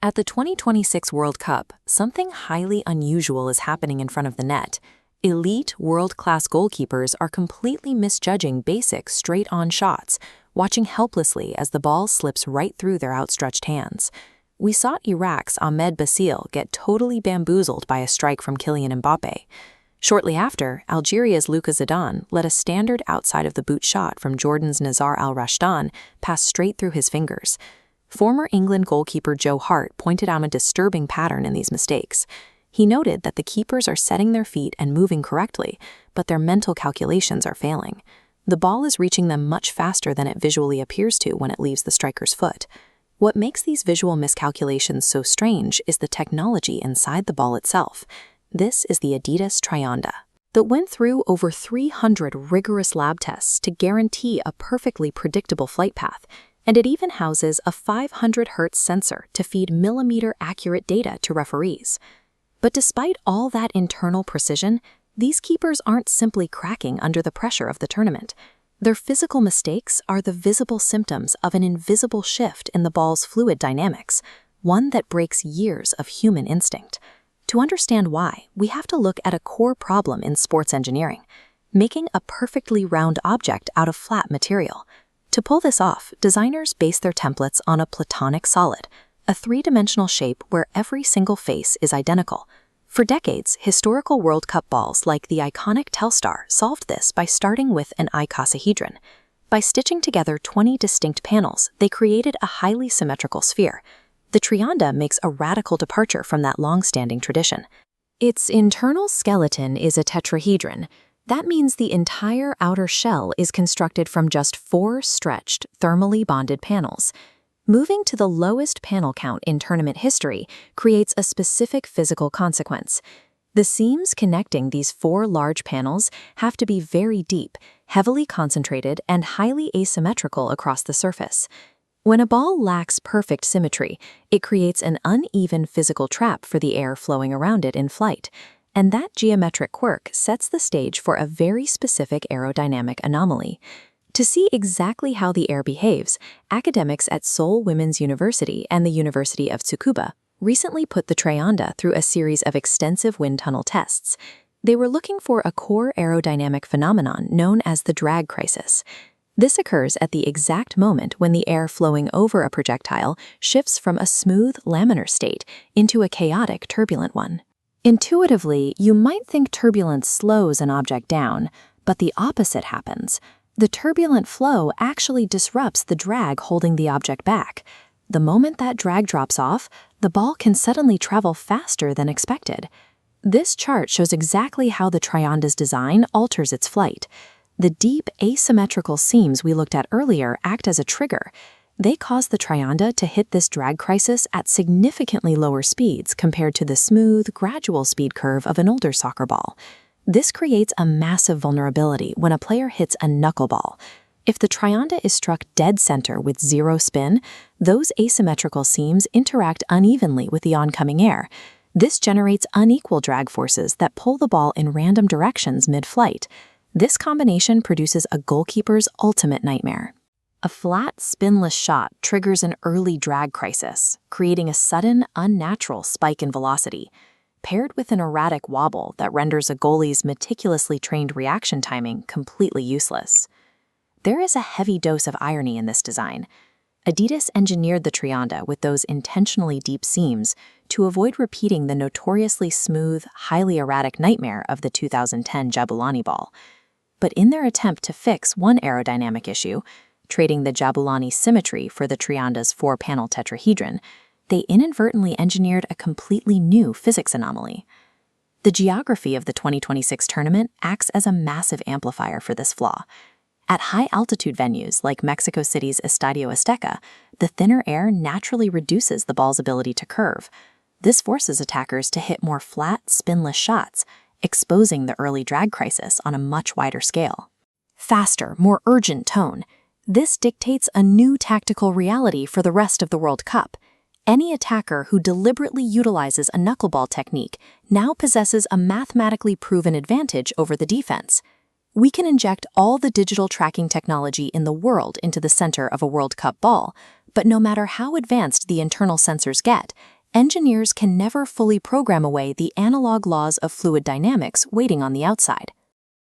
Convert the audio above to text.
At the 2026 World Cup, something highly unusual is happening in front of the net. Elite, world-class goalkeepers are completely misjudging basic, straight-on shots, watching helplessly as the ball slips right through their outstretched hands. We saw Iraq's Ahmed Basil get totally bamboozled by a strike from Kylian Mbappe. Shortly after, Algeria's Luka Zidane let a standard outside-of-the-boot shot from Jordan's Nazar Al-Rashdan pass straight through his fingers. Former England goalkeeper Joe Hart pointed out a disturbing pattern in these mistakes. He noted that the keepers are setting their feet and moving correctly, but their mental calculations are failing. The ball is reaching them much faster than it visually appears to when it leaves the striker's foot. What makes these visual miscalculations so strange is the technology inside the ball itself. This is the Adidas Trionda, that went through over 300 rigorous lab tests to guarantee a perfectly predictable flight path, and it even houses a 500 Hz sensor to feed millimeter-accurate data to referees. But despite all that internal precision, these keepers aren't simply cracking under the pressure of the tournament. Their physical mistakes are the visible symptoms of an invisible shift in the ball's fluid dynamics, one that breaks years of human instinct. To understand why, we have to look at a core problem in sports engineering: making a perfectly round object out of flat material. To pull this off, designers base their templates on a platonic solid, a three-dimensional shape where every single face is identical. For decades, historical World Cup balls like the iconic Telstar solved this by starting with an icosahedron. By stitching together 20 distinct panels, they created a highly symmetrical sphere. The Trionda makes a radical departure from that long-standing tradition. Its internal skeleton is a tetrahedron. That means the entire outer shell is constructed from just 4 stretched, thermally bonded panels. Moving to the lowest panel count in tournament history creates a specific physical consequence. The seams connecting these 4 large panels have to be very deep, heavily concentrated, and highly asymmetrical across the surface. When a ball lacks perfect symmetry, it creates an uneven physical trap for the air flowing around it in flight. And that geometric quirk sets the stage for a very specific aerodynamic anomaly. To see exactly how the air behaves, academics at Seoul Women's University and the University of Tsukuba recently put the Trionda through a series of extensive wind tunnel tests. They were looking for a core aerodynamic phenomenon known as the drag crisis. This occurs at the exact moment when the air flowing over a projectile shifts from a smooth, laminar state into a chaotic, turbulent one. Intuitively, you might think turbulence slows an object down, but the opposite happens. The turbulent flow actually disrupts the drag holding the object back. The moment that drag drops off, the ball can suddenly travel faster than expected. This chart shows exactly how the Trionda's design alters its flight. The deep, asymmetrical seams we looked at earlier act as a trigger. They cause the Trionda to hit this drag crisis at significantly lower speeds compared to the smooth, gradual speed curve of an older soccer ball. This creates a massive vulnerability when a player hits a knuckleball. If the Trionda is struck dead center with zero spin, those asymmetrical seams interact unevenly with the oncoming air. This generates unequal drag forces that pull the ball in random directions mid-flight. This combination produces a goalkeeper's ultimate nightmare. A flat, spinless shot triggers an early drag crisis, creating a sudden, unnatural spike in velocity, paired with an erratic wobble that renders a goalie's meticulously trained reaction timing completely useless. There is a heavy dose of irony in this design. Adidas engineered the Trionda with those intentionally deep seams to avoid repeating the notoriously smooth, highly erratic nightmare of the 2010 Jabulani ball. But in their attempt to fix one aerodynamic issue, trading the Jabulani symmetry for the Trionda's 4-panel tetrahedron, they inadvertently engineered a completely new physics anomaly. The geography of the 2026 tournament acts as a massive amplifier for this flaw. At high-altitude venues like Mexico City's Estadio Azteca, the thinner air naturally reduces the ball's ability to curve. This forces attackers to hit more flat, spinless shots, exposing the early drag crisis on a much wider scale. Faster, more urgent tone. This dictates a new tactical reality for the rest of the World Cup. Any attacker who deliberately utilizes a knuckleball technique now possesses a mathematically proven advantage over the defense. We can inject all the digital tracking technology in the world into the center of a World Cup ball, but no matter how advanced the internal sensors get, engineers can never fully program away the analog laws of fluid dynamics waiting on the outside.